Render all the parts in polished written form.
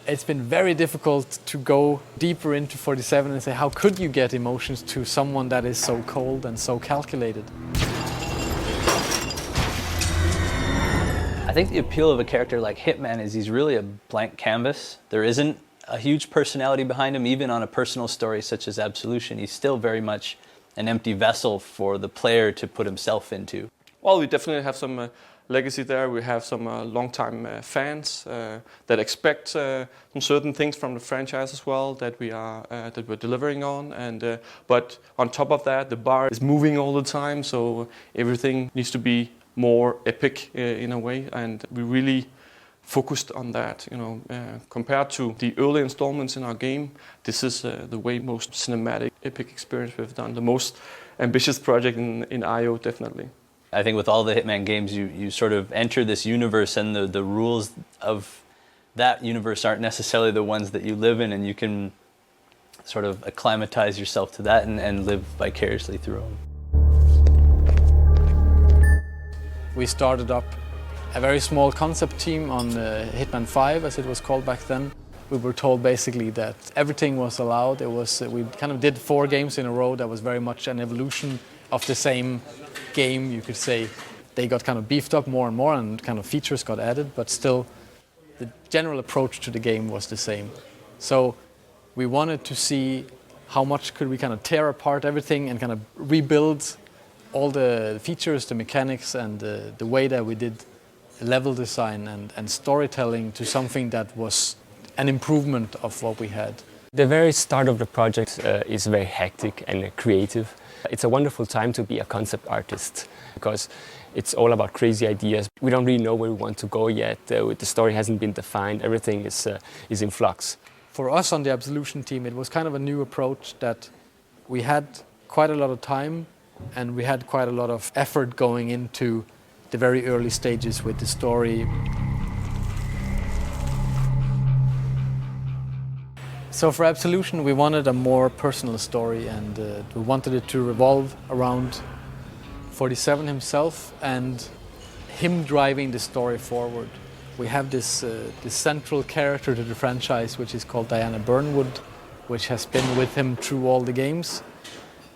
It's been very difficult to go deeper into 47 and say, how could you get emotions to someone that is so cold and so calculated? I think the appeal of a character like Hitman is he's really a blank canvas. There isn't a huge personality behind him. Even on a personal story such as Absolution, he's still very much an empty vessel for the player to put himself into. Well, we definitely have some legacy there. We have some long-time fans that expect some certain things from the franchise as well that we're delivering on. And but on top of that, the bar is moving all the time, so everything needs to be more epic in a way, and we really focused on that. Compared to the early installments in our game, this is the way most cinematic, epic experience we've done. The most ambitious project in IO, definitely. I think with all the Hitman games, you sort of enter this universe, and the rules of that universe aren't necessarily the ones that you live in, and you can sort of acclimatize yourself to that and live vicariously through them. We started up a very small concept team on Hitman 5, as it was called back then. We were told basically that everything was allowed. We kind of did 4 games in a row that was very much an evolution of the same game, you could say. They got kind of beefed up more and more, and kind of features got added, but still the general approach to the game was the same. So we wanted to see how much could we kind of tear apart everything and kind of rebuild all the features, the mechanics, and the way that we did level design and storytelling to something that was an improvement of what we had. The very start of the project is very hectic and creative. It's a wonderful time to be a concept artist because it's all about crazy ideas. We don't really know where we want to go yet. The story hasn't been defined. Everything is in flux. For us on the Absolution team, it was kind of a new approach that we had quite a lot of time and we had quite a lot of effort going into the very early stages with the story. So for Absolution, we wanted a more personal story, and we wanted it to revolve around 47 himself and him driving the story forward. We have this central character to the franchise, which is called Diana Burnwood, which has been with him through all the games.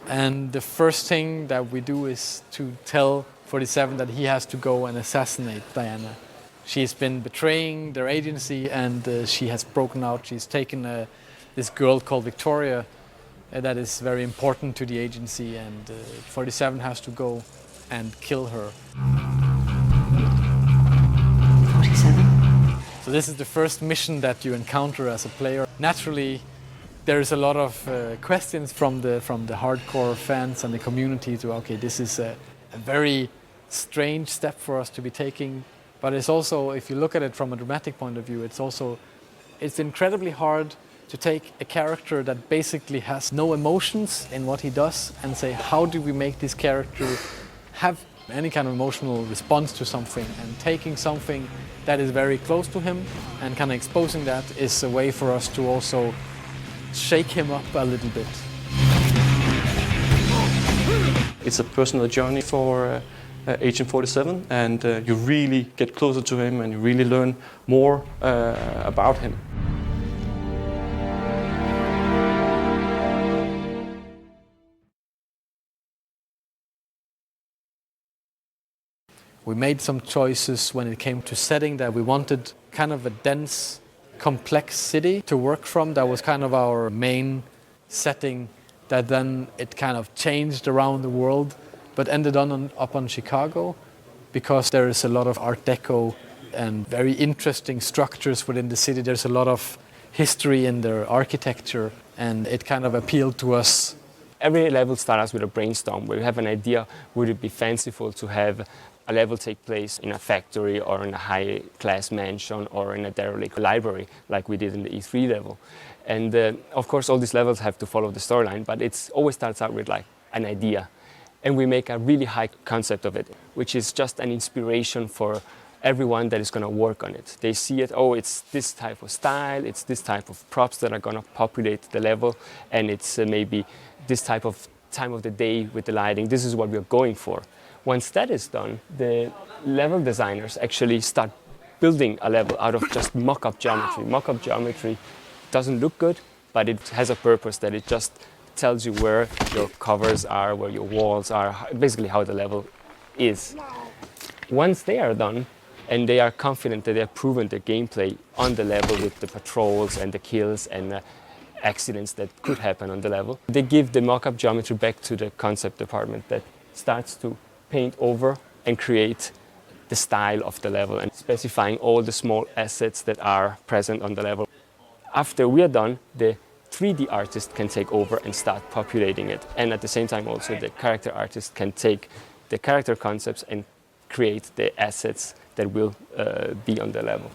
And the first thing that we do is to tell 47 that he has to go and assassinate Diana. She's been betraying their agency, and she has broken out. She's taken this girl called Victoria that is very important to the agency, and 47 has to go and kill her. 47? So this is the first mission that you encounter as a player. Naturally, there's a lot of questions from the hardcore fans and the community to, okay, this is a very strange step for us to be taking. But it's also, if you look at it from a dramatic point of view, it's incredibly hard to take a character that basically has no emotions in what he does and say, how do we make this character have any kind of emotional response to something? And taking something that is very close to him and kind of exposing that is a way for us to also shake him up a little bit. It's a personal journey for Agent 47, and you really get closer to him and you really learn more about him. We made some choices when it came to setting that we wanted kind of a dense, complex city to work from. That was kind of our main setting, that then it kind of changed around the world, but ended up on Chicago, because there is a lot of Art Deco and very interesting structures within the city. There's a lot of history in their architecture, and it kind of appealed to us. Every level starts with a brainstorm where we have an idea. Would it be fanciful to have a level take place in a factory or in a high-class mansion or in a derelict library like we did in the E3 level? And of course all these levels have to follow the storyline, but it always starts out with like an idea. And we make a really high concept of it, which is just an inspiration for everyone that is going to work on it. They see it, oh, it's this type of style, it's this type of props that are going to populate the level, and it's maybe this type of time of the day with the lighting. This is what we're going for. Once that is done, the level designers actually start building a level out of just mock-up geometry. Mock-up geometry doesn't look good, but it has a purpose that it just tells you where your covers are, where your walls are, basically how the level is. Once they are done, and they are confident that they have proven the gameplay on the level with the patrols and the kills and accidents that could happen on the level, they give the mock-up geometry back to the concept department that starts to paint over and create the style of the level and specifying all the small assets that are present on the level. After we are done, the 3D artist can take over and start populating it. And at the same time also the character artist can take the character concepts and create the assets that will be on the level.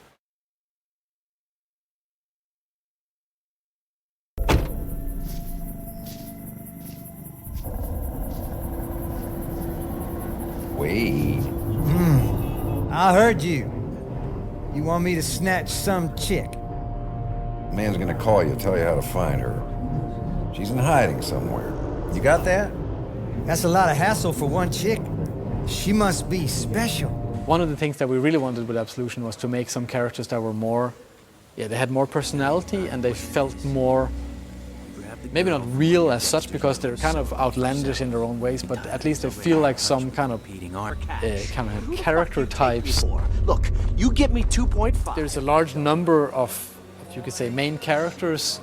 Wait. I heard you. You want me to snatch some chick? Man's gonna call you, tell you how to find her. She's in hiding somewhere. You got that? That's a lot of hassle for one chick. She must be special. One of the things that we really wanted with Absolution was to make some characters that were more, they had more personality and they felt more, maybe not real as such because they're kind of outlandish in their own ways, but at least they feel like some kind of character types. Look, you get me 2.5. There's a large number of, you could say, main characters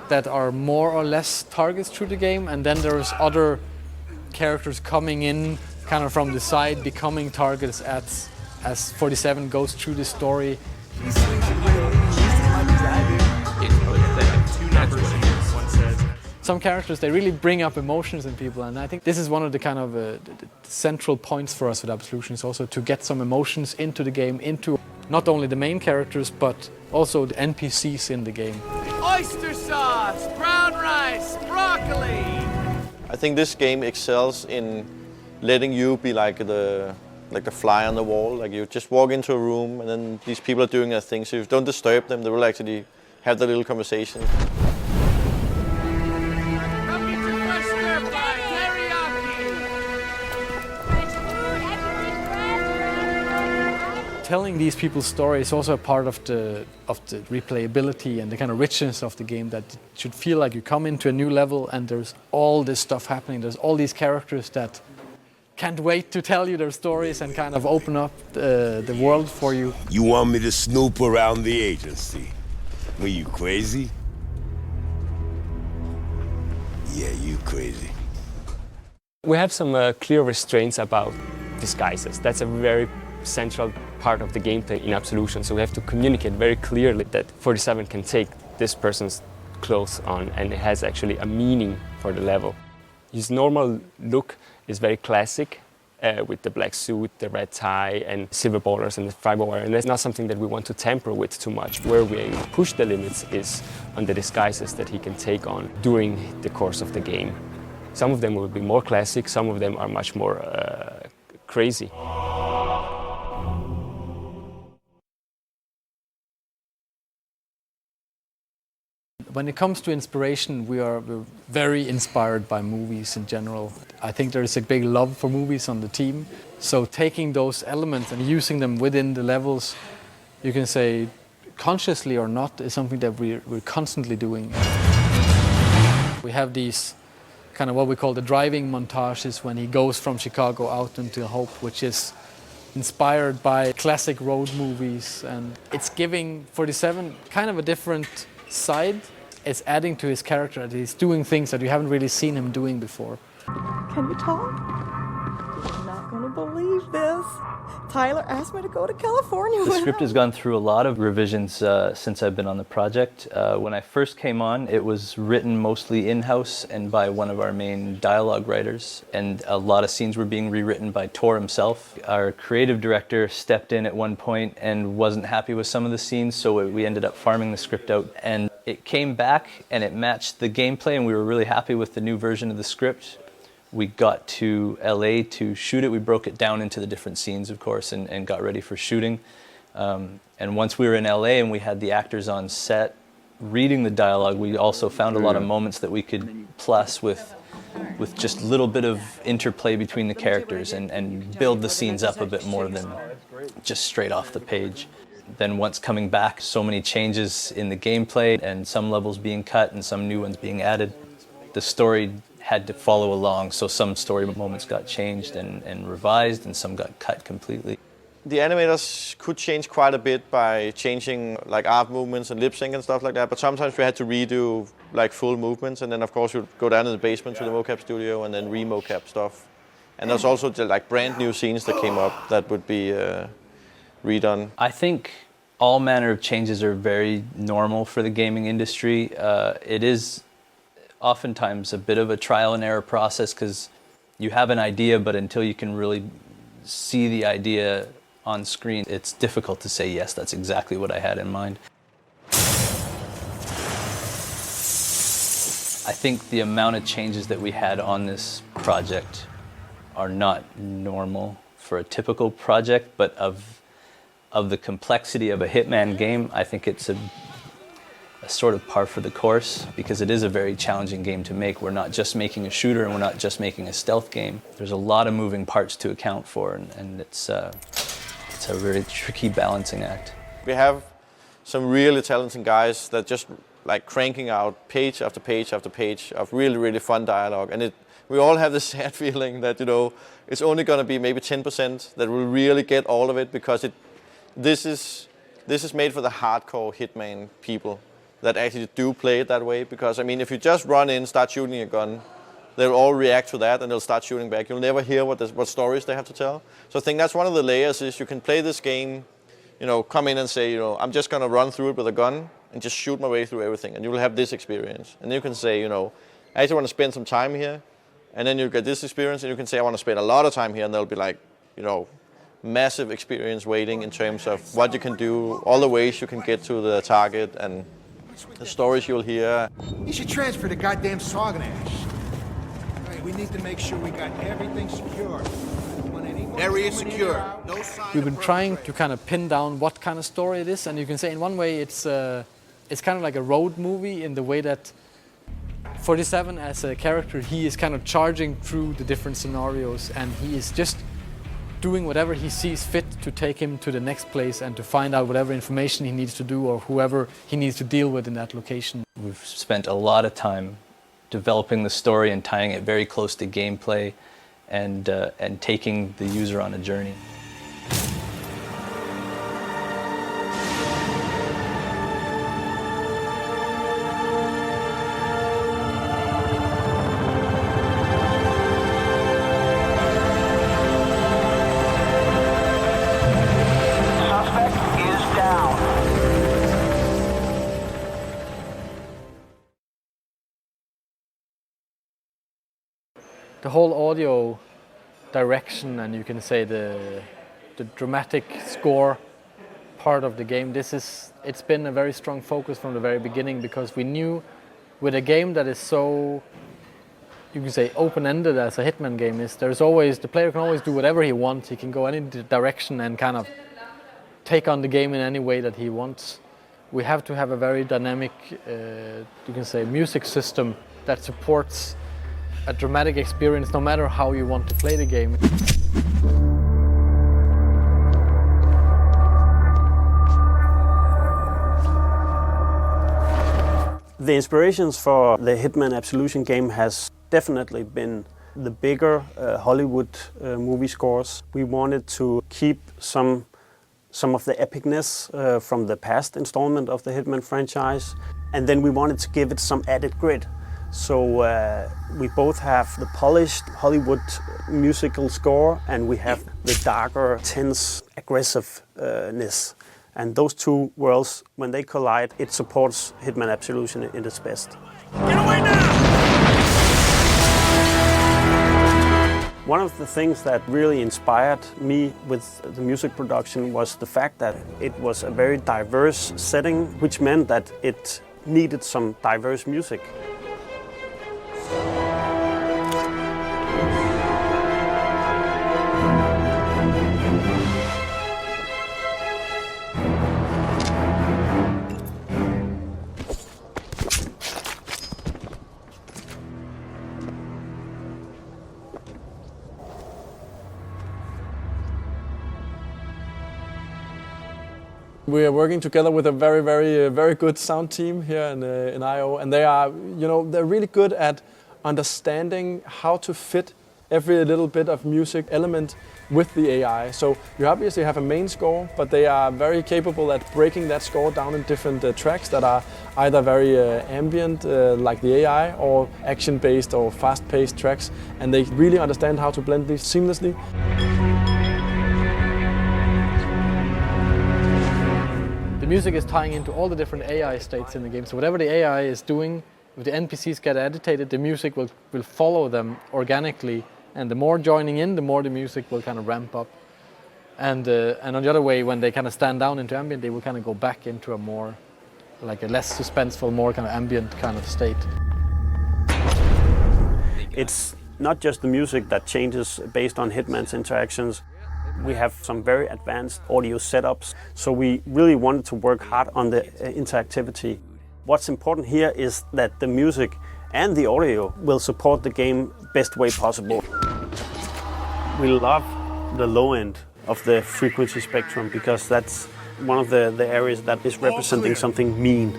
that are more or less targets through the game, and then there's other characters coming in kind of from the side, becoming targets as 47 goes through the story. Some characters, they really bring up emotions in people, and I think this is one of the kind of the central points for us with Absolution, is also to get some emotions into the game, into not only the main characters, but also the NPCs in the game. Oyster sauce, brown rice, broccoli. I think this game excels in letting you be like the fly on the wall. Like you just walk into a room and then these people are doing their thing. So if you don't disturb them, they will actually have their little conversation. Telling these people's story is also a part of the replayability and the kind of richness of the game, that it should feel like you come into a new level and there's all this stuff happening. There's all these characters that can't wait to tell you their stories and kind of open up the world for you. You want me to snoop around the agency? Were you crazy? Yeah, you crazy. We have some clear restraints about disguises. That's a very central part of the gameplay in Absolution. So we have to communicate very clearly that 47 can take this person's clothes on and it has actually a meaning for the level. His normal look is very classic with the black suit, the red tie and silver ballers and the fiber wire, and that's not something that we want to tamper with too much. Where we push the limits is on the disguises that he can take on during the course of the game. Some of them will be more classic, some of them are much more crazy. When it comes to inspiration, we're very inspired by movies in general. I think there is a big love for movies on the team. So taking those elements and using them within the levels, you can say consciously or not, is something that we're constantly doing. We have these kind of what we call the driving montages when he goes from Chicago out into Hope, which is inspired by classic road movies. And it's giving 47 kind of a different side. It's adding to his character, that he's doing things that you haven't really seen him doing before. Can you talk? You're not going to believe this. Tyler asked me to go to California with The script has gone through a lot of revisions since I've been on the project. When I first came on, it was written mostly in-house and by one of our main dialogue writers, and a lot of scenes were being rewritten by Tor himself. Our creative director stepped in at one point and wasn't happy with some of the scenes, so we ended up farming the script out, and it came back and it matched the gameplay, and we were really happy with the new version of the script. We got to LA to shoot it. We broke it down into the different scenes, of course, and got ready for shooting. And once we were in LA and we had the actors on set reading the dialogue, we also found a lot of moments that we could plus with just a little bit of interplay between the characters and build the scenes up a bit more than just straight off the page. then once coming back, so many changes in the gameplay and some levels being cut and some new ones being added. The story had to follow along, so some story moments got changed and revised and some got cut completely. The animators could change quite a bit by changing like arm movements and lip sync and stuff like that, but sometimes we had to redo like full movements, and then of course you'd go down in the basement to the mocap studio and then re-mocap stuff. And there's also like brand new scenes that came up that would be redone. I think all manner of changes are very normal for the gaming industry. It is oftentimes a bit of a trial and error process because you have an idea, but until you can really see the idea on screen, it's difficult to say, yes, that's exactly what I had in mind. I think the amount of changes that we had on this project are not normal for a typical project, but of the complexity of a Hitman game, I think it's a sort of par for the course, because it is a very challenging game to make. We're not just making a shooter and we're not just making a stealth game. There's a lot of moving parts to account for, and it's a very tricky balancing act. We have some really talented guys that just like cranking out page after page after page of really, really fun dialogue. And we all have this sad feeling that, you know, it's only going to be maybe 10% that will really get all of it, because this is made for the hardcore Hitman people that actually do play it that way. Because, I mean, if you just run in, start shooting a gun, they'll all react to that and they'll start shooting back. You'll never hear what stories they have to tell. So I think that's one of the layers, is you can play this game, you know, come in and say, you know, I'm just going to run through it with a gun and just shoot my way through everything, and you will have this experience. And you can say, you know, I actually want to spend some time here, and then you get this experience, and you can say, I want to spend a lot of time here, and there'll be like, you know, massive experience waiting in terms of what you can do, all the ways you can get to the target, and the stories you'll hear. You should transfer the goddamn Sorganash. Right, we need to make sure we got everything secure. Area secure. No sign. We've been trying to kind of pin down what kind of story it is, and you can say in one way it's kind of like a road movie, in the way that 47 as a character, he is kind of charging through the different scenarios, and he is just doing whatever he sees fit to take him to the next place and to find out whatever information he needs to do or whoever he needs to deal with in that location. We've spent a lot of time developing the story and tying it very close to gameplay and taking the user on a journey. The whole audio direction, and you can say the dramatic score part of the game, it's been a very strong focus from the very beginning, because we knew with a game that is so, you can say, open-ended as a Hitman game is, the player can always do whatever he wants. He can go any direction and kind of take on the game in any way that he wants. We have to have a very dynamic, you can say, music system that supports a dramatic experience no matter how you want to play the game. The inspirations for the Hitman Absolution game has definitely been the bigger Hollywood movie scores. We wanted to keep some of the epicness from the past installment of the Hitman franchise, and then we wanted to give it some added grit. So we both have the polished Hollywood musical score, and we have the darker, tense, aggressiveness. And those two worlds, when they collide, it supports Hitman Absolution in its best. Get away now! One of the things that really inspired me with the music production was the fact that it was a very diverse setting, which meant that it needed some diverse music. We are working together with a very good sound team here in IO, and they are, they're really good at understanding how to fit every little bit of music element with the AI. So you obviously have a main score, but they are very capable at breaking that score down in different tracks that are either very ambient, like the AI, or action-based or fast-paced tracks, and they really understand how to blend these seamlessly. The music is tying into all the different AI states in the game, so whatever the AI is doing, if the NPCs get agitated, the music will follow them organically, and the more joining in, the more the music will kind of ramp up. And on the other way, when they kind of stand down into ambient, they will kind of go back into a more, like a less suspenseful, more kind of ambient kind of state. It's not just the music that changes based on Hitman's interactions. We have some very advanced audio setups, so we really wanted to work hard on the interactivity. What's important here is that the music and the audio will support the game best way possible. We love the low end of the frequency spectrum because that's one of the areas that is representing something mean.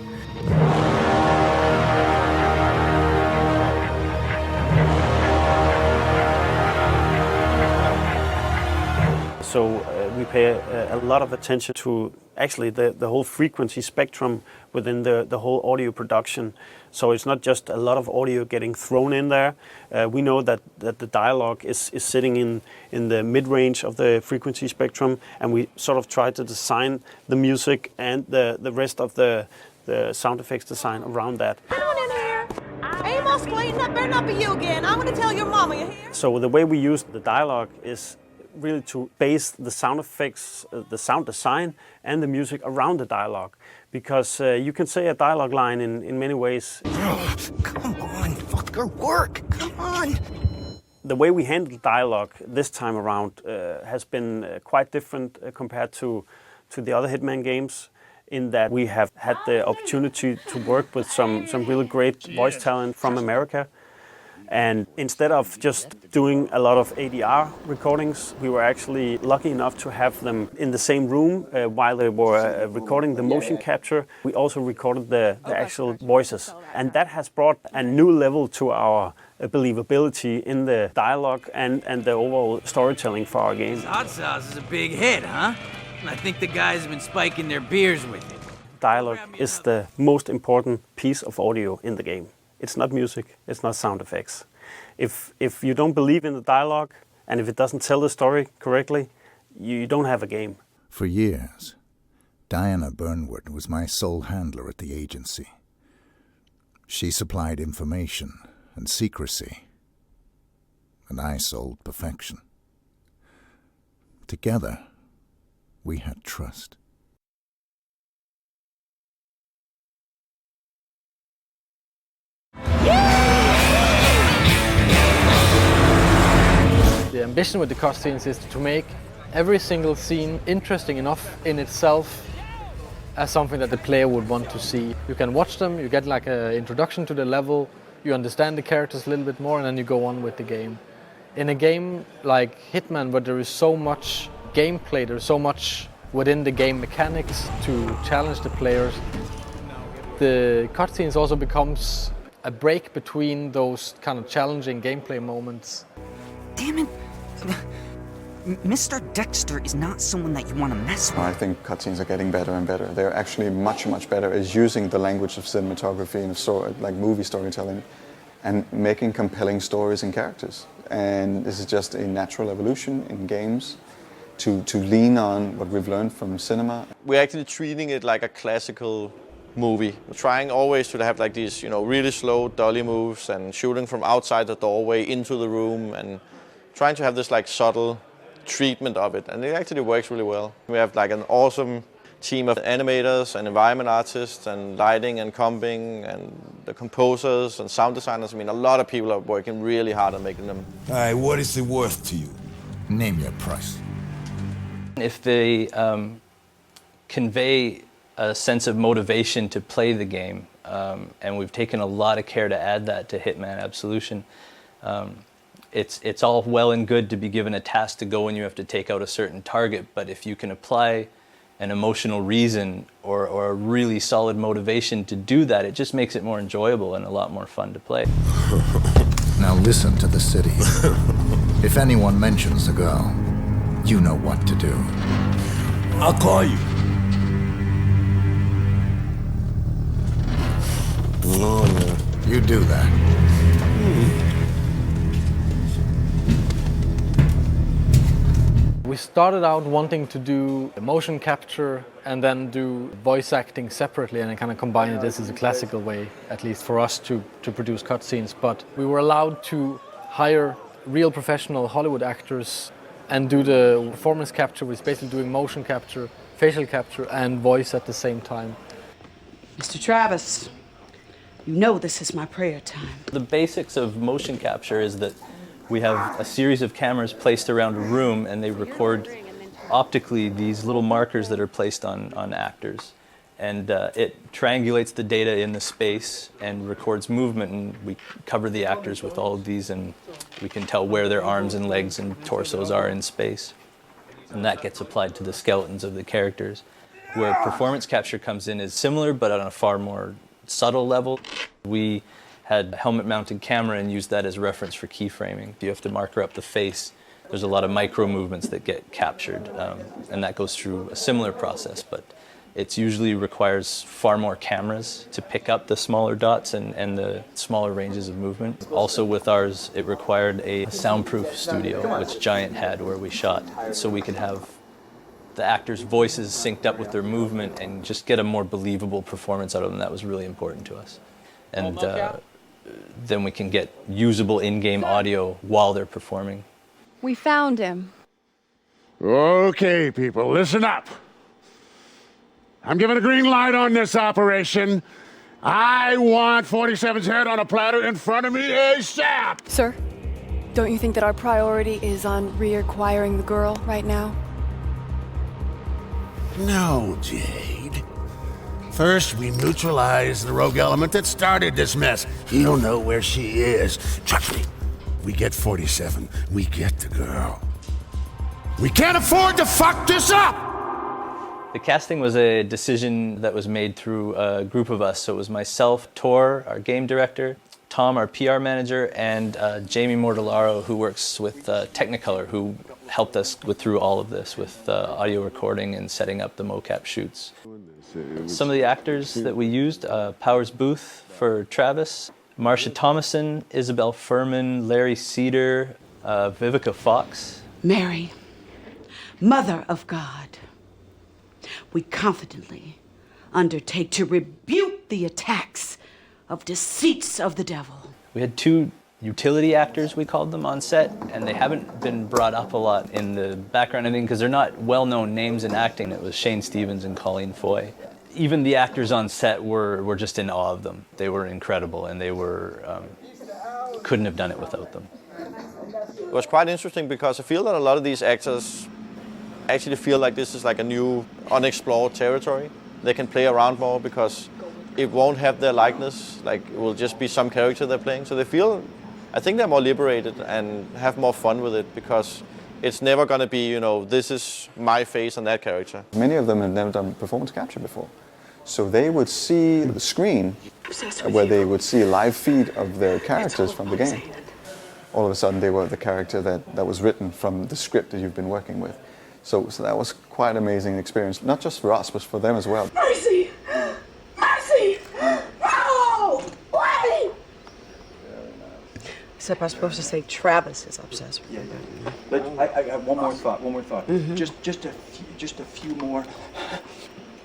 So we pay a lot of attention to actually the whole frequency spectrum within the whole audio production. So it's not just a lot of audio getting thrown in there. We know that the dialogue is sitting in the mid-range of the frequency spectrum, and we sort of try to design the music and the rest of the sound effects design around that. Come on in here. Amos, clean, that better not be you again. I'm going to tell your mama you're here. So the way we use the dialogue is really to base the sound effects, the sound design, and the music around the dialogue. Because you can say a dialogue line in many ways. Come on, fucker, work, come on. The way we handle dialogue this time around has been quite different compared to the other Hitman games, in that we have had the opportunity to work with some really great voice talent from America. And instead of just doing a lot of ADR recordings, we were actually lucky enough to have them in the same room while they were recording the motion capture. We also recorded the actual voices. And that has brought a new level to our believability in the dialogue and the overall storytelling for our game. Hot sauce is a big hit, huh? I think the guys have been spiking their beers with it. Dialogue is the most important piece of audio in the game. It's not music, it's not sound effects. If you don't believe in the dialogue, and if it doesn't tell the story correctly, you don't have a game. For years, Diana Burnwood was my sole handler at the agency. She supplied information and secrecy, and I sold perfection. Together, we had trust. The ambition with the cutscenes is to make every single scene interesting enough in itself as something that the player would want to see. You can watch them, you get like an introduction to the level, you understand the characters a little bit more, and then you go on with the game. In a game like Hitman, where there is so much gameplay, there's so much within the game mechanics to challenge the players, the cutscenes also becomes a break between those kind of challenging gameplay moments. Damn it. Mr. Dexter is not someone that you want to mess with. I think cutscenes are getting better and better. They're actually much better at using the language of cinematography and like movie storytelling and making compelling stories and characters. And this is just a natural evolution in games to lean on what we've learned from cinema. We're actually treating it like a classical movie. We're trying always to have like these, really slow dolly moves and shooting from outside the doorway into the room and trying to have this like subtle treatment of it, and it actually works really well. We have like an awesome team of animators and environment artists and lighting and comping and the composers and sound designers. I mean, a lot of people are working really hard on making them. All right, what is it worth to you? Name your price. If they convey a sense of motivation to play the game, and we've taken a lot of care to add that to Hitman Absolution. It's all well and good to be given a task to go and you have to take out a certain target, but if you can apply an emotional reason or a really solid motivation to do that, it just makes it more enjoyable and a lot more fun to play. Now listen to the city. If anyone mentions the girl, you know what to do. I'll call you. Oh, yeah. You do that. We started out wanting to do motion capture and then do voice acting separately and kind of combine it. This is a classical way, at least for us, to produce cutscenes. But we were allowed to hire real professional Hollywood actors and do the performance capture, which is basically doing motion capture, facial capture, and voice at the same time. Mr. Travis, you know this is my prayer time. The basics of motion capture is that we have a series of cameras placed around a room, and they record optically these little markers that are placed on actors. And it triangulates the data in the space and records movement, and we cover the actors with all of these, and we can tell where their arms and legs and torsos are in space. And that gets applied to the skeletons of the characters. Where performance capture comes in is similar, but on a far more subtle level. We had a helmet-mounted camera and used that as reference for keyframing. You have to marker up the face. There's a lot of micro movements that get captured, and that goes through a similar process, but it usually requires far more cameras to pick up the smaller dots and the smaller ranges of movement. Also with ours, it required a soundproof studio, which Giant had, where we shot, so we could have the actors' voices synced up with their movement and just get a more believable performance out of them. That was really important to us. And then we can get usable in-game audio while they're performing. We found him. Okay, people, listen up. I'm giving a green light on this operation. I want 47's head on a platter in front of me ASAP! Sir, don't you think that our priority is on reacquiring the girl right now? No, Jade. First, we neutralize the rogue element that started this mess. He'll know where she is. Trust me. We get 47. We get the girl. We can't afford to fuck this up! The casting was a decision that was made through a group of us. So it was myself, Tor, our game director, Tom, our PR manager, and Jamie Mortellaro, who works with Technicolor, who helped us through all of this with audio recording and setting up the mocap shoots. Some of the actors that we used, Powers Booth for Travis, Marsha Thomason, Isabel Furman, Larry Cedar, Vivica Fox. Mary, Mother of God, we confidently undertake to rebuke the attacks of deceits of the devil. We had 2 utility actors, we called them, on set, and they haven't been brought up a lot in the background, I think, because they're not well-known names in acting. It was Shane Stevens and Colleen Foy. Even the actors on set were just in awe of them. They were incredible, and they were couldn't have done it without them. It was quite interesting because I feel that a lot of these actors actually feel like this is like a new unexplored territory. They can play around more because it won't have their likeness, like it will just be some character they're playing. So they feel, I think they're more liberated and have more fun with it because it's never going to be, you know, this is my face on that character. Many of them have never done performance capture before. So they would see the screen where they would see a live feed of their characters from the game. All of a sudden they were the character that was written from the script that you've been working with. So that was quite an amazing experience, not just for us, but for them as well. Mercy! Mercy! No! Wait! Except I'm supposed to say Travis is obsessed with her. I have one more thought. Mm-hmm. Just a few more.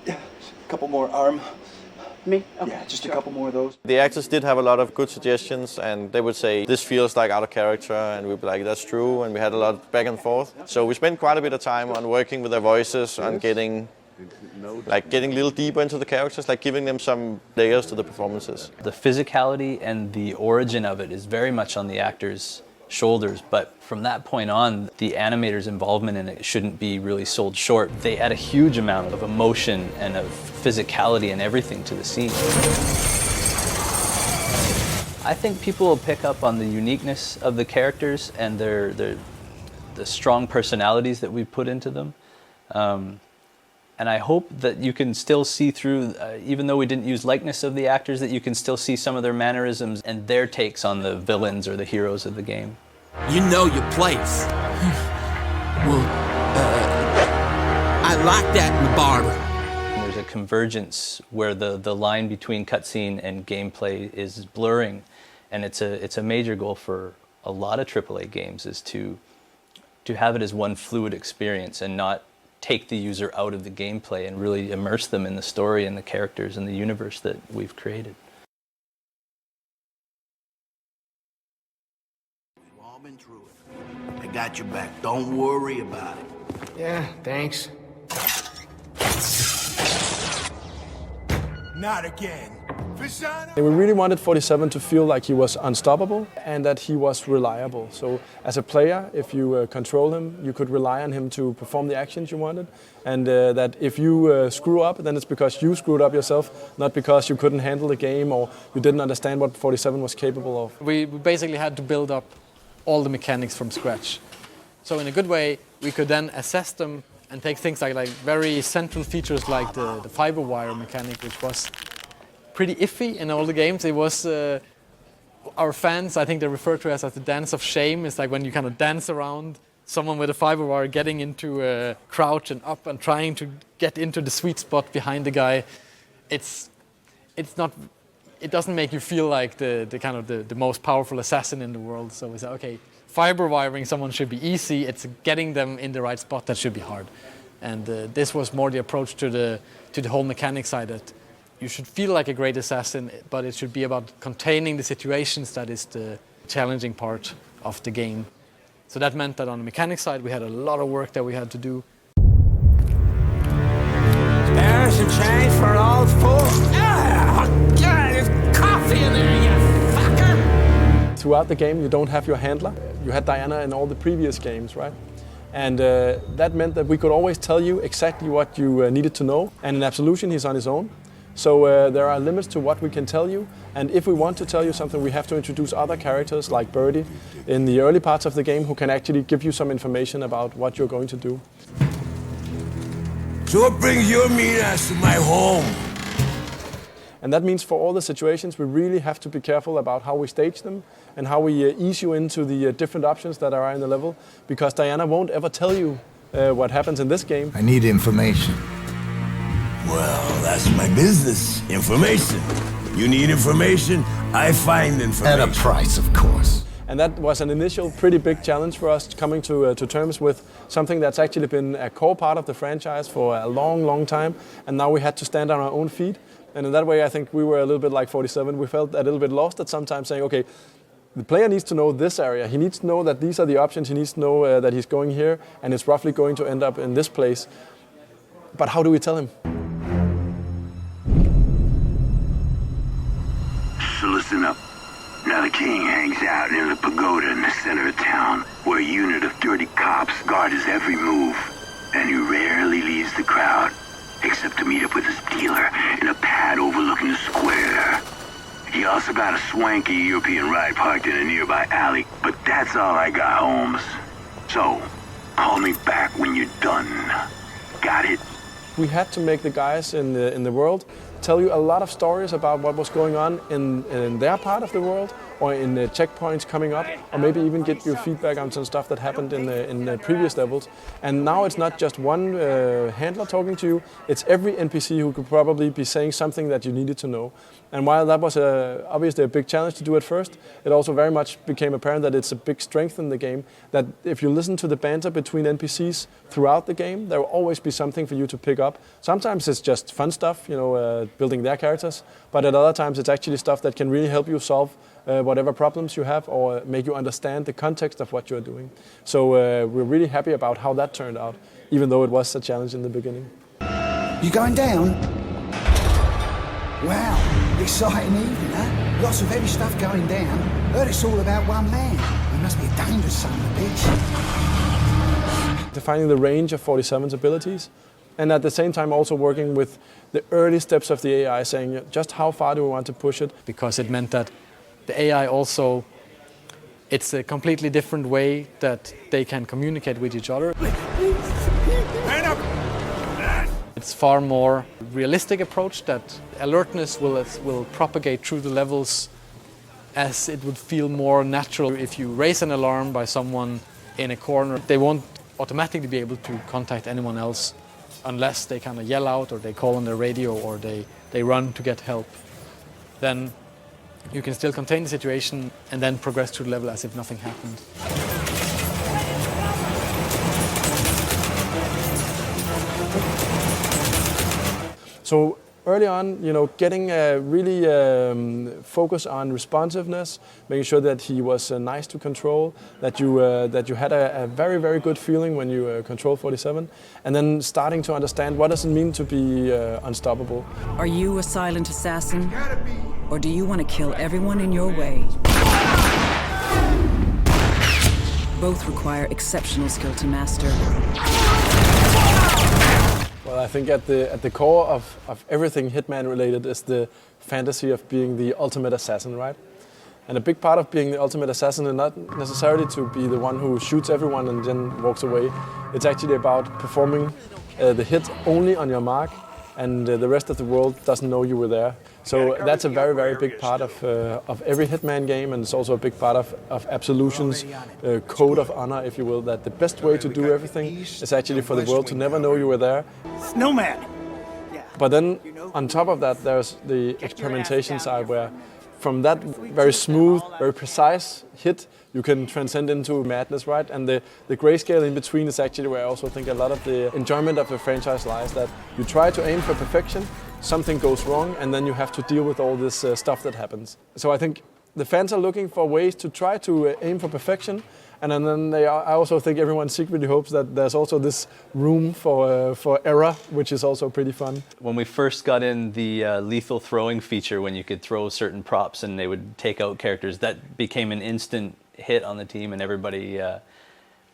A couple more arm. Me? Okay. Yeah, just a couple more of those. The actors did have a lot of good suggestions, and they would say, this feels like out of character, and we'd be like, that's true, and we had a lot of back and forth. So we spent quite a bit of time on working with their voices, on getting a little deeper into the characters, like giving them some layers to the performances. The physicality and the origin of it is very much on the actors' shoulders, but from that point on, the animators' involvement in it shouldn't be really sold short. They add a huge amount of emotion and of physicality and everything to the scene. I think people will pick up on the uniqueness of the characters and the strong personalities that we put into them. And I hope that you can still see through, even though we didn't use likeness of the actors, that you can still see some of their mannerisms and their takes on the villains or the heroes of the game. You know your place. Well, I like that in the barber. There's a convergence where the line between cutscene and gameplay is blurring, and it's a major goal for a lot of AAA games, is to have it as one fluid experience and not take the user out of the gameplay and really immerse them in the story and the characters and the universe that we've created. We've all been through it. I got your back. Don't worry about it. Yeah, thanks. Not again. We really wanted 47 to feel like he was unstoppable and that he was reliable. So as a player, if you control him, you could rely on him to perform the actions you wanted. And that if you screw up, then it's because you screwed up yourself, not because you couldn't handle the game or you didn't understand what 47 was capable of. We basically had to build up all the mechanics from scratch. So in a good way, we could then assess them and take things like very central features like the fiber wire mechanic, which was pretty iffy in all the games. It was, our fans, I think they refer to it as the dance of shame. It's like when you kind of dance around someone with a fiber wire getting into a crouch and up and trying to get into the sweet spot behind the guy. It's not, it doesn't make you feel like the most powerful assassin in the world. So we say, okay, fiber wiring someone should be easy. It's getting them in the right spot that should be hard. And this was more the approach to the whole mechanic side, that you should feel like a great assassin, but it should be about containing the situations that is the challenging part of the game. So that meant that on the mechanic side, we had a lot of work that we had to do. There's a change for all four. Ah, God, there's coffee in there, you fucker! Throughout the game, you don't have your handler. You had Diana in all the previous games, right? And that meant that we could always tell you exactly what you needed to know. And in Absolution, he's on his own. So there are limits to what we can tell you, and if we want to tell you something, we have to introduce other characters like Birdie in the early parts of the game who can actually give you some information about what you're going to do. So what brings your mean ass to my home? And that means for all the situations, we really have to be careful about how we stage them and how we ease you into the different options that are in the level, because Diana won't ever tell you what happens in this game. I need information. Well, that's my business. Information. You need information, I find information. At a price, of course. And that was an initial pretty big challenge for us, coming to terms with something that's actually been a core part of the franchise for a long, long time. And now we had to stand on our own feet. And in that way, I think we were a little bit like 47. We felt a little bit lost at some time, saying, okay, the player needs to know this area. He needs to know that these are the options. He needs to know that he's going here and it's roughly going to end up in this place. But how do we tell him? So listen up. Now the king hangs out in the pagoda in the center of town, where a unit of dirty cops guard his every move. And he rarely leaves the crowd, except to meet up with his dealer in a pad overlooking the square. He also got a swanky European ride parked in a nearby alley, but that's all I got, Holmes. So, call me back when you're done. Got it? We had to make the guys in the world tell you a lot of stories about what was going on in their part of the world, or in the checkpoints coming up, or maybe even get your feedback on some stuff that happened in the previous levels. And now it's not just one handler talking to you, it's every NPC who could probably be saying something that you needed to know. And while that was obviously a big challenge to do at first, it also very much became apparent that it's a big strength in the game, that if you listen to the banter between NPCs throughout the game, there will always be something for you to pick up. Sometimes it's just fun stuff, you know, building their characters, but at other times it's actually stuff that can really help you solve whatever problems you have, or make you understand the context of what you're doing. So we're really happy about how that turned out, even though it was a challenge in the beginning. You going down? Wow, exciting evening, huh? Lots of heavy stuff going down. Heard it's all about one man. He must be a dangerous son of a bitch. Defining the range of 47's abilities, and at the same time also working with the early steps of the AI, saying just how far do we want to push it. Because it meant that the AI also, it's a completely different way that they can communicate with each other. it's far more realistic approach, that alertness will propagate through the levels as it would feel more natural. If you raise an alarm by someone in a corner, they won't automatically be able to contact anyone else unless they kind of yell out or they call on their radio or they run to get help. Then you can still contain the situation and then progress through the level as if nothing happened. So early on, getting really focus on responsiveness, making sure that he was nice to control, that you had a very, very good feeling when you control 47, and then starting to understand what does it mean to be unstoppable. Are you a silent assassin, or do you want to kill everyone in your way? Both require exceptional skill to master. Well, I think at the core of everything Hitman related is the fantasy of being the ultimate assassin, right? And a big part of being the ultimate assassin is not necessarily to be the one who shoots everyone and then walks away. It's actually about performing the hit only on your mark, and the rest of the world doesn't know you were there. So that's a very, very big part of every Hitman game, and it's also a big part of Absolution's code of honor, if you will, that the best way to do everything is actually for the world to never know you were there. Snowman! But then, on top of that, there's the experimentation side where from that very smooth, very precise hit, you can transcend into madness, right? And the grayscale in between is actually where I also think a lot of the enjoyment of the franchise lies, that you try to aim for perfection, something goes wrong, and then you have to deal with all this stuff that happens. So I think the fans are looking for ways to try to aim for perfection, and then I also think everyone secretly hopes that there's also this room for error, which is also pretty fun. When we first got in the lethal throwing feature, when you could throw certain props and they would take out characters, that became an instant hit on the team, and everybody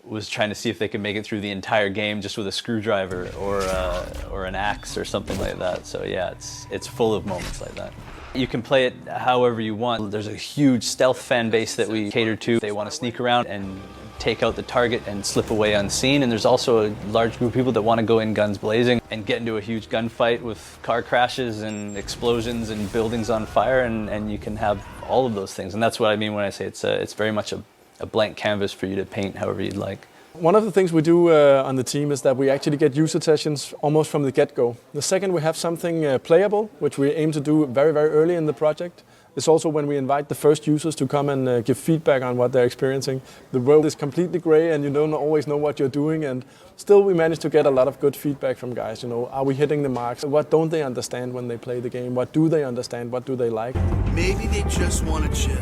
was trying to see if they could make it through the entire game just with a screwdriver or an axe or something like that. So yeah, it's full of moments like that. You can play it however you want. There's a huge stealth fan base that we cater to. They want to sneak around and take out the target and slip away unseen. And there's also a large group of people that want to go in guns blazing and get into a huge gunfight with car crashes and explosions and buildings on fire, and you can have all of those things. And that's what I mean when I say it's very much a blank canvas for you to paint however you'd like. One of the things we do on the team is that we actually get user sessions almost from the get-go. The second we have something playable, which we aim to do very, very early in the project, is also when we invite the first users to come and give feedback on what they're experiencing. The world is completely gray and you don't always know what you're doing, and still we manage to get a lot of good feedback from guys. Are we hitting the marks? What don't they understand when they play the game? What do they understand? What do they like? Maybe they just want to chill,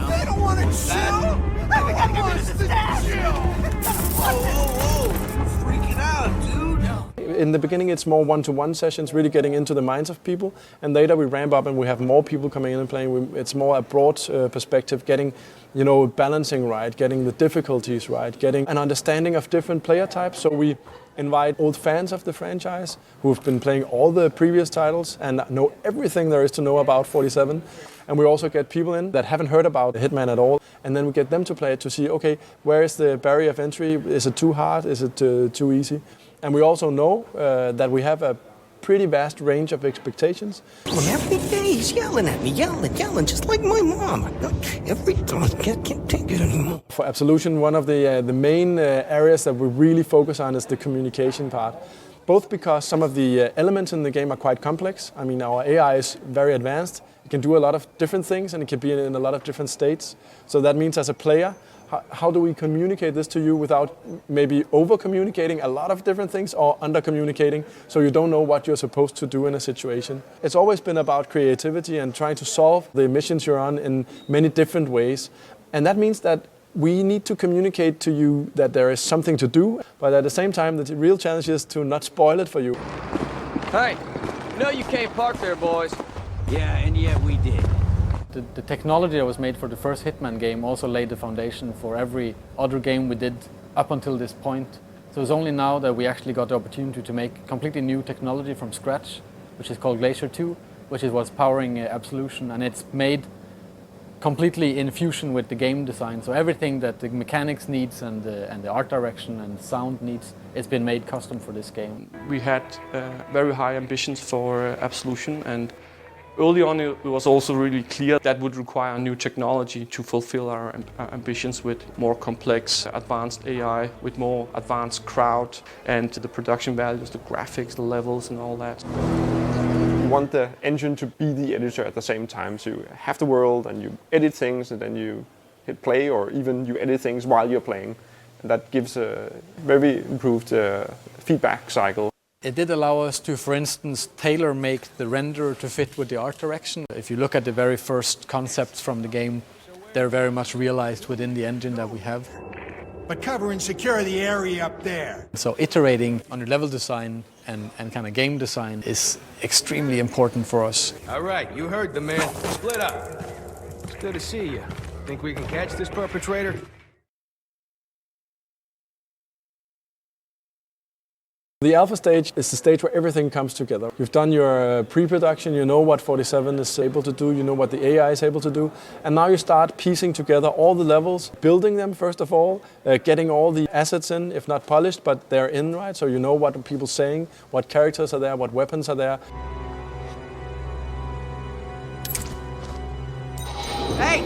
They don't want to chill! Everyone wants to chill! Whoa, you're freaking out, dude! In the beginning it's more one-to-one sessions, really getting into the minds of people, and later we ramp up and we have more people coming in and playing. It's more a broad perspective, getting balancing right, getting the difficulties right, getting an understanding of different player types. So we invite old fans of the franchise who've been playing all the previous titles and know everything there is to know about 47. And we also get people in that haven't heard about Hitman at all, and then we get them to play it to see, okay, where is the barrier of entry? Is it too hard? Is it too easy? And we also know that we have a pretty vast range of expectations. Every day he's yelling at me, yelling, just like my mom. Every time, I can't take it anymore. For Absolution, one of the main areas that we really focus on is the communication part. Both because some of the elements in the game are quite complex. I mean, our AI is very advanced. It can do a lot of different things and it can be in a lot of different states. So that means as a player, how do we communicate this to you without maybe over-communicating a lot of different things or under-communicating so you don't know what you're supposed to do in a situation? It's always been about creativity and trying to solve the missions you're on in many different ways. And that means that we need to communicate to you that there is something to do, but at the same time, the real challenge is to not spoil it for you. Hey, you can't park there, boys. Yeah, and yet we did. The technology that was made for the first Hitman game also laid the foundation for every other game we did up until this point. So it's only now that we actually got the opportunity to make completely new technology from scratch, which is called Glacier 2, which is what's powering Absolution, and it's made completely in fusion with the game design. So everything that the mechanics needs and the art direction and sound needs, it's been made custom for this game. We had very high ambitions for Absolution, and early on it was also really clear that would require new technology to fulfill our ambitions with more complex, advanced AI, with more advanced crowd, and the production values, the graphics, the levels and all that. You want the engine to be the editor at the same time, so you have the world and you edit things and then you hit play, or even you edit things while you're playing. And that gives a very improved feedback cycle. It did allow us to, for instance, tailor-make the renderer to fit with the art direction. If you look at the very first concepts from the game, they're very much realized within the engine that we have. But cover and secure the area up there. So iterating on your level design and kind of game design is extremely important for us. All right, you heard the man. Split up. It's good to see you. Think we can catch this perpetrator? The alpha stage is the stage where everything comes together. You've done your pre-production, you know what 47 is able to do, you know what the AI is able to do, and now you start piecing together all the levels, building them first of all, getting all the assets in, if not polished, but they're in, right? So you know what people are saying, what characters are there, what weapons are there. Hey!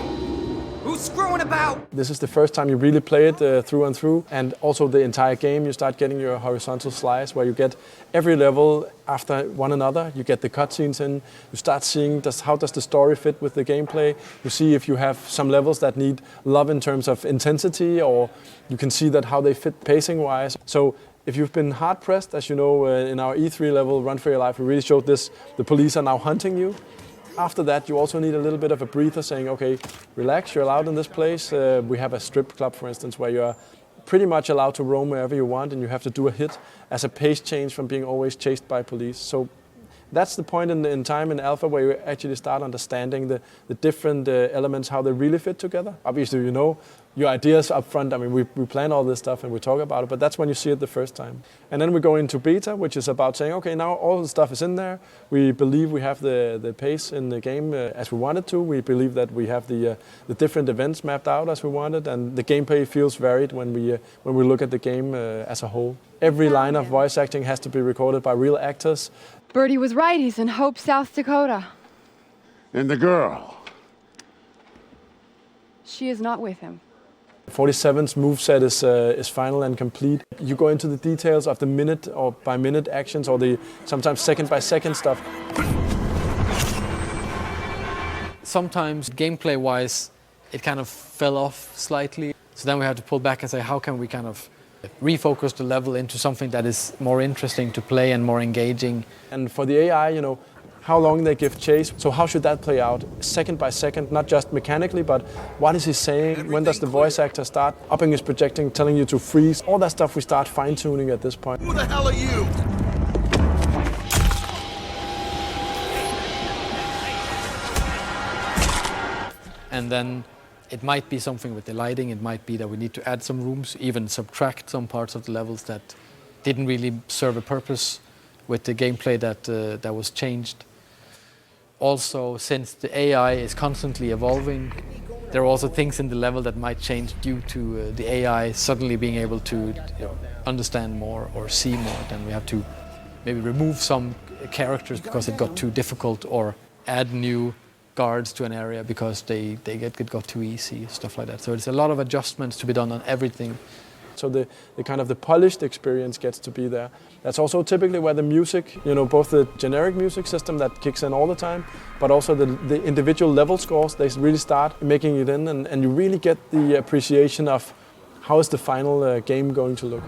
Who's screwing about? This is the first time you really play it through and through, and also the entire game you start getting your horizontal slice where you get every level after one another. You get the cutscenes in, you start seeing how does the story fit with the gameplay. You see if you have some levels that need love in terms of intensity, or you can see that how they fit pacing wise. So if you've been hard pressed, as you know, in our E3 level, Run for Your Life, we really showed this, the police are now hunting you. After that, you also need a little bit of a breather saying, okay, relax, you're allowed in this place. We have a strip club, for instance, where you're pretty much allowed to roam wherever you want, and you have to do a hit as a pace change from being always chased by police. So that's the point in time in alpha where you actually start understanding the different elements, how they really fit together. Obviously, you know your ideas up front. I mean, we plan all this stuff and we talk about it, but that's when you see it the first time. And then we go into beta, which is about saying, okay, now all the stuff is in there. We believe we have the pace in the game as we wanted to. We believe that we have the different events mapped out as we wanted, and the gameplay feels varied when we look at the game as a whole. Every line of voice acting has to be recorded by real actors. Bertie was right. He's in Hope, South Dakota. And the girl? She is not with him. 47's moveset is final and complete. You go into the details of the minute or by minute actions, or the sometimes second by second stuff. Sometimes gameplay wise it kind of fell off slightly, so then we had to pull back and say how can we kind of refocus the level into something that is more interesting to play and more engaging. And for the AI, you know, how long they give chase. So how should that play out? Second by second, not just mechanically, but what is he saying? When does the voice actor start upping his projecting, telling you to freeze? All that stuff we start fine-tuning at this point. Who the hell are you? And then it might be something with the lighting, it might be that we need to add some rooms, even subtract some parts of the levels that didn't really serve a purpose with the gameplay that was changed. Also, since the AI is constantly evolving, there are also things in the level that might change due to the AI suddenly being able to understand more or see more. Then we have to maybe remove some characters because it got too difficult, or add new guards to an area because they got too easy, stuff like that. So it's a lot of adjustments to be done on everything. So the kind of the polished experience gets to be there. That's also typically where the music, you know, both the generic music system that kicks in all the time, but also the individual level scores, they really start making it in, and you really get the appreciation of how is the final game going to look.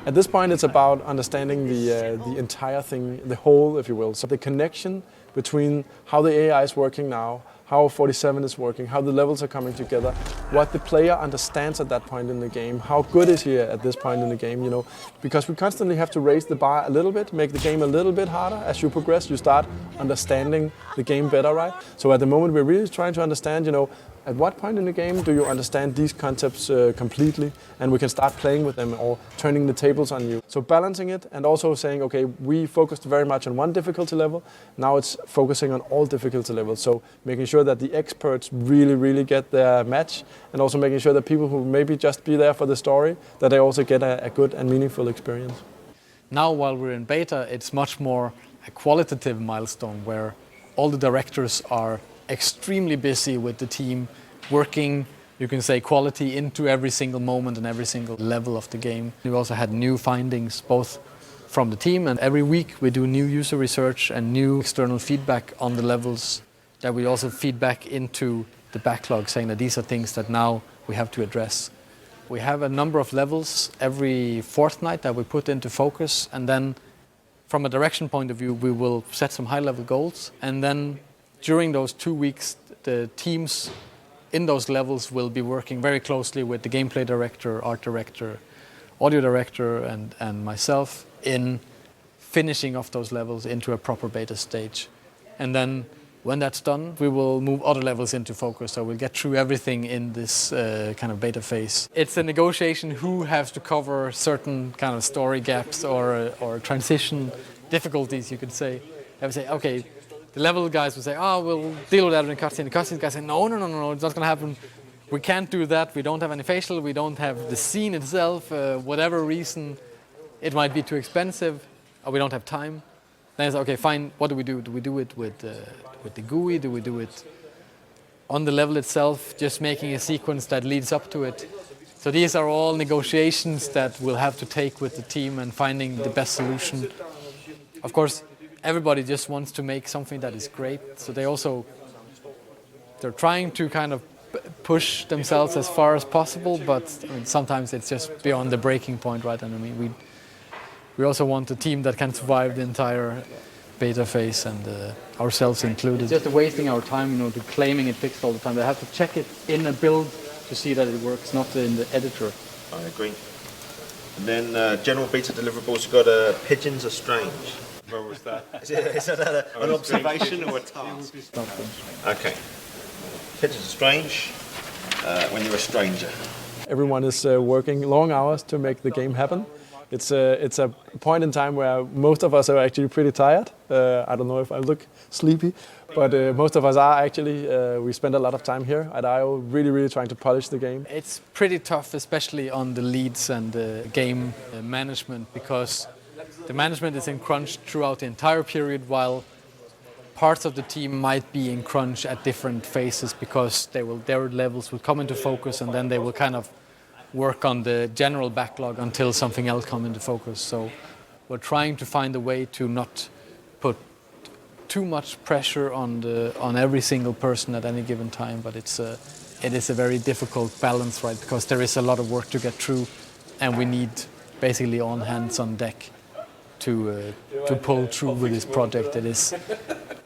At this point, it's about understanding the entire thing, the whole, if you will. So the connection between how the AI is working now, how 47 is working, how the levels are coming together, what the player understands at that point in the game, how good is he at this point in the game, you know. Because we constantly have to raise the bar a little bit, make the game a little bit harder. As you progress, you start understanding the game better, right? So at the moment, we're really trying to understand, you know, at what point in the game do you understand these concepts completely, and we can start playing with them or turning the tables on you. So balancing it and also saying, okay, we focused very much on one difficulty level, now it's focusing on all difficulty levels. So making sure that the experts really get their match, and also making sure that people who maybe just be there for the story, that they also get a good and meaningful experience. Now while we're in beta, it's much more a qualitative milestone where all the directors are extremely busy with the team, working, you can say, quality into every single moment and every single level of the game. We also had new findings both from the team, and every week we do new user research and new external feedback on the levels that we also feed back into the backlog, saying that these are things that now we have to address. We have a number of levels every fortnight that we put into focus, and then from a direction point of view, we will set some high-level goals, and then during those 2 weeks, the teams in those levels will be working very closely with the gameplay director, art director, audio director, and myself in finishing off those levels into a proper beta stage. And then when that's done, we will move other levels into focus. So we'll get through everything in this kind of beta phase. It's a negotiation who has to cover certain kind of story gaps or transition difficulties, you could say. They would say, okay, the level guys will say, oh, we'll deal with that in the cutscene. The cutscene guys say, no, it's not going to happen. We can't do that. We don't have any facial. We don't have the scene itself. Whatever reason, it might be too expensive, or we don't have time. Then it's okay, fine. What do we do? Do we do it with the GUI? Do we do it on the level itself, just making a sequence that leads up to it? So these are all negotiations that we'll have to take with the team and finding the best solution. Of course, everybody just wants to make something that is great. So they're trying to kind of push themselves as far as possible, but I mean, sometimes it's just beyond the breaking point, right? And I mean, we also want a team that can survive the entire beta phase, and ourselves included. It's just wasting our time, to claiming it fixed all the time. They have to check it in a build to see that it works, not in the editor. I agree. And then general beta deliverables, you've got pigeons are strange. What was that? Is that an observation or a task? Okay. Pigeons are strange when you're a stranger. Everyone is working long hours to make the game happen. It's a point in time where most of us are actually pretty tired. I don't know if I look sleepy, but most of us are actually. We spend a lot of time here at I.O. really trying to polish the game. It's pretty tough, especially on the leads and the game management, because the management is in crunch throughout the entire period, while parts of the team might be in crunch at different phases, because their levels will come into focus, and then they will kind of work on the general backlog until something else comes into focus. So we're trying to find a way to not put too much pressure on every single person at any given time, but it is a very difficult balance, right? Because there is a lot of work to get through, and we need basically all hands on deck to pull through with this project. It is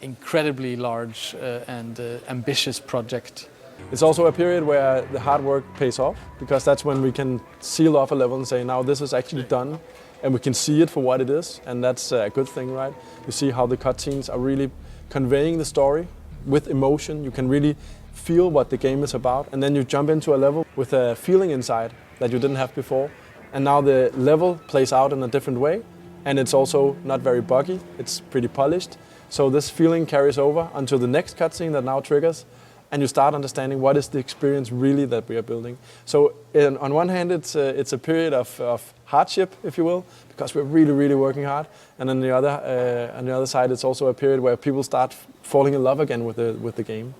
incredibly large and ambitious project. It's also a period where the hard work pays off, because that's when we can seal off a level and say, now this is actually done, and we can see it for what it is, and that's a good thing, right? You see how the cutscenes are really conveying the story with emotion. You can really feel what the game is about, and then you jump into a level with a feeling inside that you didn't have before, and now the level plays out in a different way, and it's also not very buggy, it's pretty polished. So this feeling carries over until the next cutscene that now triggers, and you start understanding what is the experience really that we are building. So on one hand, it's a period of hardship, if you will, because we're really working hard, and on the other side, it's also a period where people start falling in love again with the game.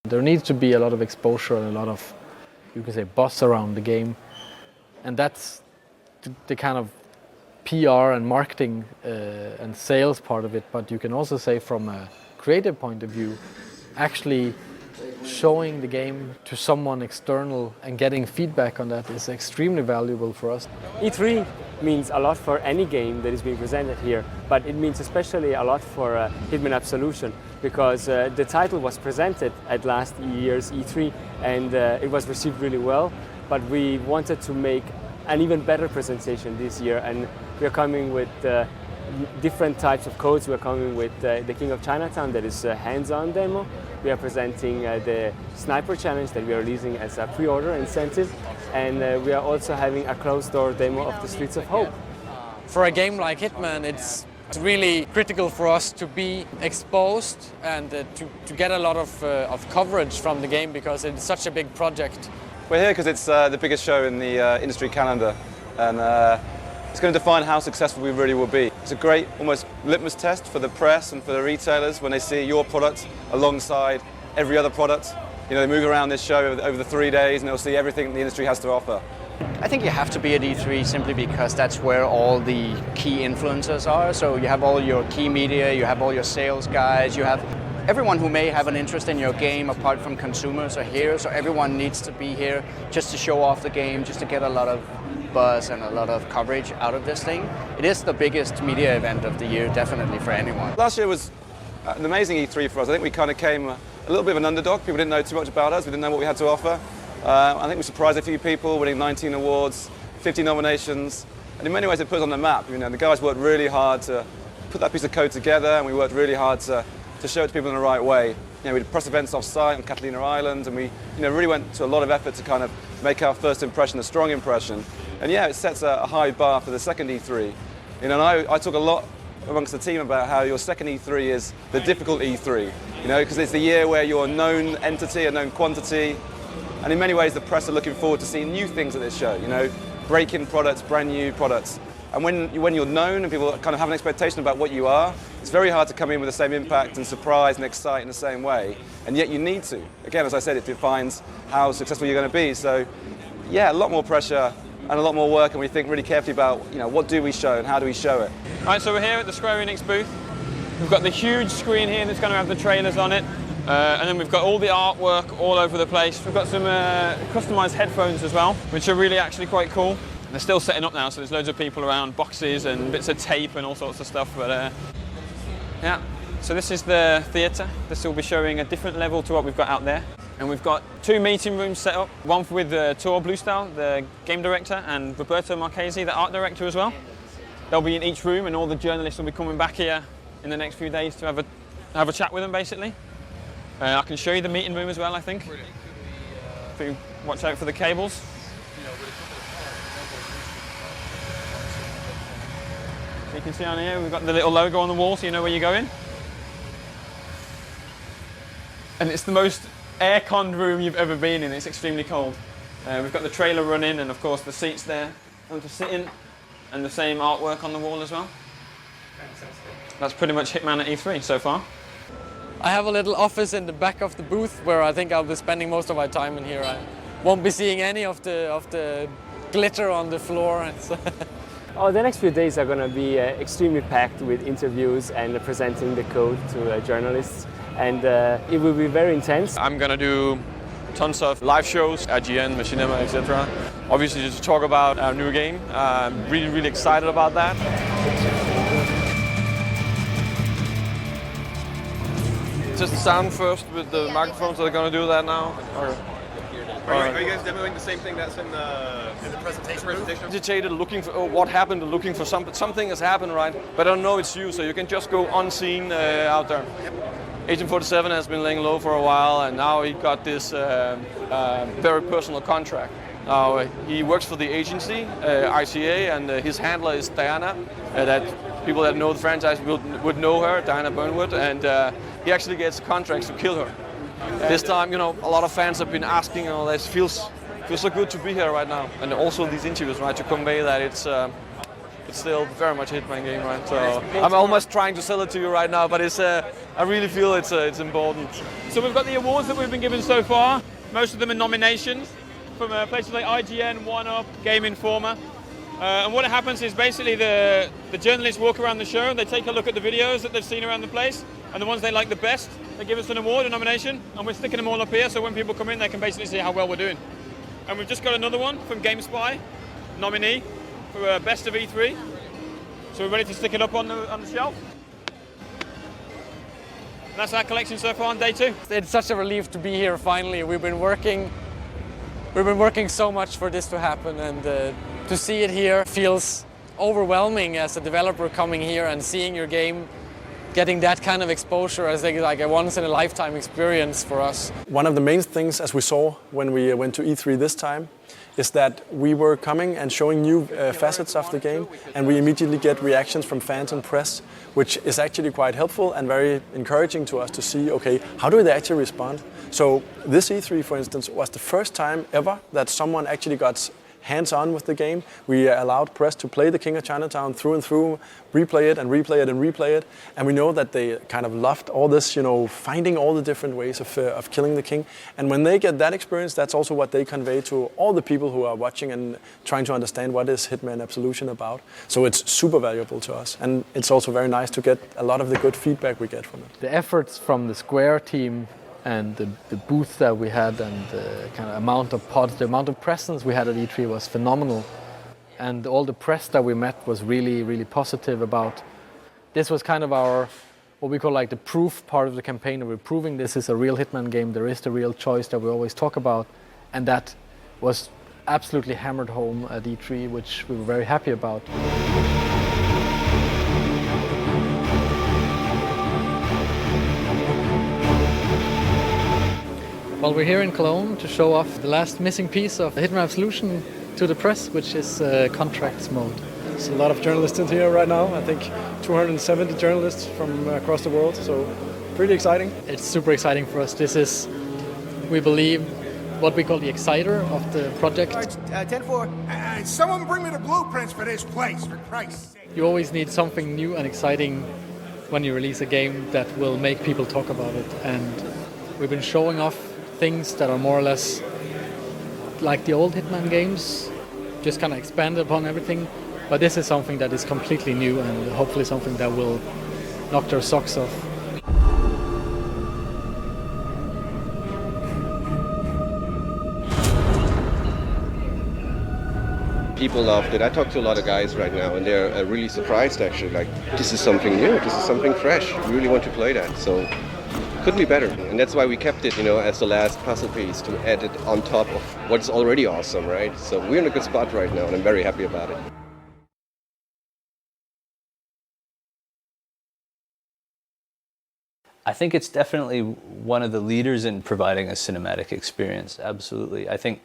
There needs to be a lot of exposure and a lot of, you can say, buzz around the game, and that's the kind of PR and marketing and sales part of it. But you can also say, from a creative point of view, actually showing the game to someone external and getting feedback on that is extremely valuable for us. E3 means a lot for any game that is being presented here, but it means especially a lot for Hitman Absolution, because the title was presented at last year's E3 and it was received really well, but we wanted to make an even better presentation this year, and we are coming with different types of codes. We're coming with the King of Chinatown, that is a hands-on demo. We are presenting the Sniper Challenge that we are releasing as a pre-order incentive. And we are also having a closed-door demo of the Streets of Hope. For a game like Hitman, it's really critical for us to be exposed and to get a lot of coverage from the game, because it's such a big project. We're here because it's the biggest show in the industry calendar, and it's going to define how successful we really will be. It's a great, almost litmus test for the press and for the retailers when they see your product alongside every other product. You know, they move around this show over the 3 days and they'll see everything the industry has to offer. I think you have to be at E3 simply because that's where all the key influencers are. So you have all your key media, you have all your sales guys, you have everyone who may have an interest in your game apart from consumers are here. So everyone needs to be here just to show off the game, just to get a lot of buzz and a lot of coverage out of this thing. It is the biggest media event of the year, definitely, for anyone. Last year was an amazing E3 for us. I think we kind of came a little bit of an underdog. People didn't know too much about us. We didn't know what we had to offer. I think we surprised a few people, winning 19 awards, 50 nominations, and in many ways it put us on the map. You know, the guys worked really hard to put that piece of code together, and we worked really hard to show it to people in the right way. You know, we did press events off-site on Catalina Island, and we really went to a lot of effort to kind of make our first impression a strong impression. And yeah, it sets a high bar for the second E3. You know, and I talk a lot amongst the team about how your second E3 is the difficult E3. You know, because it's the year where you're a known entity, a known quantity. And in many ways, the press are looking forward to seeing new things at this show, you know, break-in products, brand new products. And when you're known and people kind of have an expectation about what you are, it's very hard to come in with the same impact and surprise and excite in the same way. And yet you need to. Again, as I said, it defines how successful you're going to be. So, yeah, a lot more pressure and a lot more work, and we think really carefully about, you know, what do we show and how do we show it. All right, so we're here at the Square Enix booth. We've got the huge screen here that's going to have the trailers on it. And then we've got all the artwork all over the place. We've got some customized headphones as well, which are really actually quite cool. They're still setting up now, so there's loads of people around, boxes and bits of tape and all sorts of stuff. But yeah, so this is the theatre. This will be showing a different level to what we've got out there. And we've got 2 meeting rooms set up, one with Tor Bluestyle, the game director, and Roberto Marchesi, the art director as well. They'll be in each room, and all the journalists will be coming back here in the next few days to have a chat with them, basically. I can show you the meeting room as well, I think. If you watch out for the cables. So you can see on here, we've got the little logo on the wall so you know where you're going. And it's the most air-conned room you've ever been in. It's extremely cold. We've got the trailer running and of course the seats there to sit in, and the same artwork on the wall as well. That's pretty much Hitman at E3 so far. I have a little office in the back of the booth where I think I'll be spending most of my time in here. I won't be seeing any of the glitter on the floor. Oh, the next few days are going to be extremely packed with interviews and presenting the code to journalists, and it will be very intense. I'm going to do tons of live shows, IGN, Machinima, etc. Obviously just to talk about our new game. I'm really, really excited about that. Just the sound first with the microphones that are going to do that now. Are you guys demoing the same thing that's in the presentation? Agitated, looking for what happened, looking for something has happened, right? But I don't know it's you, so you can just go unseen out there. Yep. Agent 47 has been laying low for a while, and now he got this very personal contract. Now he works for the agency, ICA, and his handler is Diana. That people that know the franchise would know her, Diana Burnwood, and he actually gets contracts to kill her. This time, you know, a lot of fans have been asking, this feels so good to be here right now, and also these interviews, right, to convey that it's still very much a Hitman game, right? So I'm almost trying to sell it to you right now, but I really feel it's important. So we've got the awards that we've been given so far. Most of them are nominations from places like IGN, 1UP, Game Informer. And what happens is basically the journalists walk around the show, they take a look at the videos that they've seen around the place, and the ones they like the best, they give us an award, a nomination, and we're sticking them all up here so when people come in they can basically see how well we're doing. And we've just got another one from GameSpy, nominee for Best of E3. So we're ready to stick it up on the shelf. And that's our collection so far on day 2. It's such a relief to be here finally. We've been working so much for this to happen, and to see it here feels overwhelming as a developer coming here and seeing your game, getting that kind of exposure as like a once-in-a-lifetime experience for us. One of the main things, as we saw when we went to E3 this time, is that we were coming and showing new facets of the game, and we immediately get reactions from fans and press, which is actually quite helpful and very encouraging to us to see, okay, how do they actually respond? So this E3, for instance, was the first time ever that someone actually got hands-on with the game. We allowed press to play the King of Chinatown through and through, replay it and replay it and replay it, and we know that they kind of loved all this, you know, finding all the different ways of killing the king. And when they get that experience, that's also what they convey to all the people who are watching and trying to understand what is Hitman Absolution about. So it's super valuable to us, and it's also very nice to get a lot of the good feedback we get from it. The efforts from the Square team and the booth that we had and the kind of amount of pods, the amount of presence we had at E3 was phenomenal. And all the press that we met was really, really positive about. This was kind of our, what we call like the proof part of the campaign. We're proving this is a real Hitman game. There is the real choice that we always talk about. And that was absolutely hammered home at E3, which we were very happy about. Well, we're here in Cologne to show off the last missing piece of Hitman Absolution to the press, which is contracts mode. There's a lot of journalists in here right now. I think 270 journalists from across the world, so pretty exciting. It's super exciting for us. This is, we believe, what we call the exciter of the project. 10-4. Someone bring me the blueprints for this place, for Christ's sake. You always need something new and exciting when you release a game that will make people talk about it. And we've been showing off things that are more or less like the old Hitman games, just kind of expanded upon everything. But this is something that is completely new and hopefully something that will knock their socks off. People loved it. I talk to a lot of guys right now and they're really surprised actually, like, this is something new, this is something fresh. We really want to play that, so couldn't be better. And that's why we kept it, you know, as the last puzzle piece to add it on top of what's already awesome, right? So we're in a good spot right now and I'm very happy about it. I think it's definitely one of the leaders in providing a cinematic experience, absolutely. I think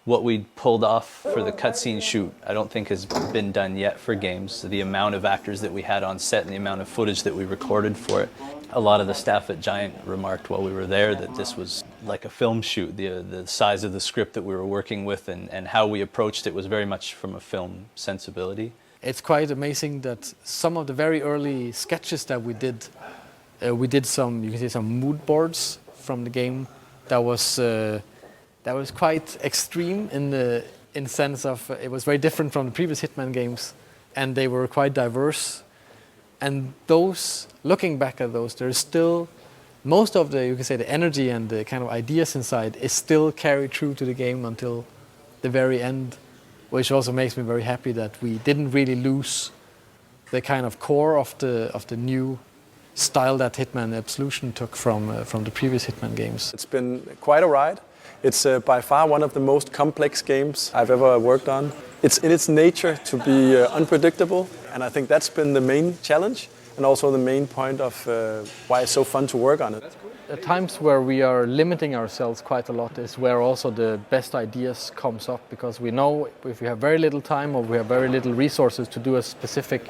what we pulled off for the cutscene shoot, I don't think has been done yet for games. The amount of actors that we had on set and the amount of footage that we recorded for it. A lot of the staff at Giant remarked while we were there that this was like a film shoot. The size of the script that we were working with and how we approached it was very much from a film sensibility. It's quite amazing that some of the very early sketches that we did some, you can see some mood boards from the game that was quite extreme in the sense of it was very different from the previous Hitman games, and they were quite diverse. And those, looking back at those, there's still most of the, you can say, the energy and the kind of ideas inside is still carried through to the game until the very end, which also makes me very happy that we didn't really lose the kind of core of the new style that Hitman Absolution took from the previous Hitman games. It's been quite a ride. It's by far one of the most complex games I've ever worked on. It's in its nature to be unpredictable, and I think that's been the main challenge and also the main point of why it's so fun to work on it. At times where we are limiting ourselves quite a lot is where also the best ideas comes up, because we know if we have very little time or we have very little resources to do a specific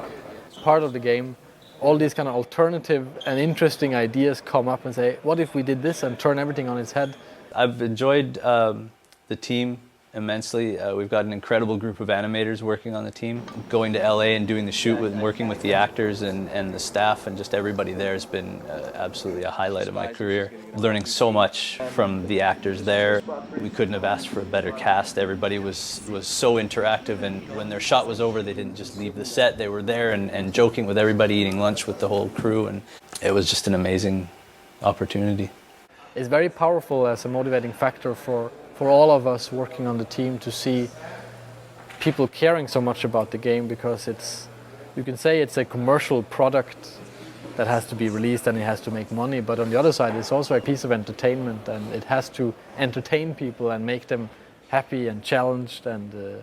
part of the game, all these kind of alternative and interesting ideas come up and say, what if we did this and turn everything on its head? I've enjoyed the team immensely. We've got an incredible group of animators working on the team. Going to LA and doing the shoot and working with the actors and the staff and just everybody there has been absolutely a highlight of my career. Learning so much from the actors there. We couldn't have asked for a better cast. Everybody was so interactive, and when their shot was over, they didn't just leave the set. They were there and joking with everybody, eating lunch with the whole crew, and it was just an amazing opportunity. It's very powerful as a motivating factor for all of us working on the team to see people caring so much about the game, because you can say it's a commercial product that has to be released and it has to make money, but on the other side it's also a piece of entertainment, and it has to entertain people and make them happy and challenged and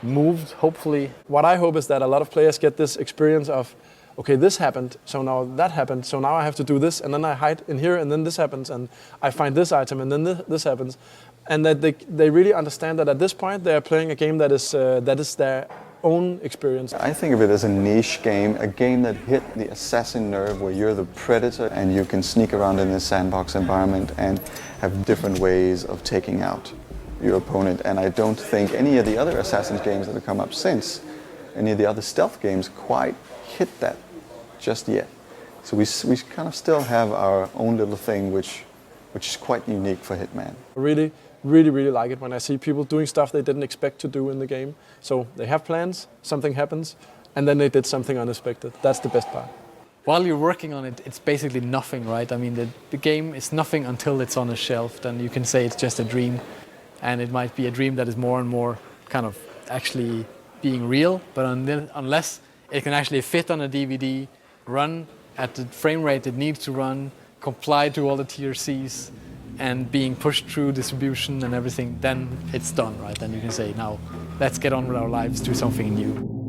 moved, hopefully. What I hope is that a lot of players get this experience of, okay, this happened, so now that happened, so now I have to do this, and then I hide in here, and then this happens, and I find this item, and then this happens. And that they really understand that at this point they are playing a game that is their own experience. I think of it as a niche game, a game that hit the assassin nerve where you're the predator and you can sneak around in this sandbox environment and have different ways of taking out your opponent. And I don't think any of the other Assassin's games that have come up since, any of the other stealth games quite hit that just yet. So we kind of still have our own little thing which is quite unique for Hitman. Really like it when I see people doing stuff they didn't expect to do in the game. So they have plans, something happens, and then they did something unexpected. That's the best part. While you're working on it, it's basically nothing, right? I mean, the game is nothing until it's on a shelf. Then you can say it's just a dream, and it might be a dream that is more and more kind of actually being real. But unless it can actually fit on a DVD, run at the frame rate it needs to run, comply to all the TRCs, and being pushed through distribution and everything, then it's done, right? Then you can say, now let's get on with our lives, do something new.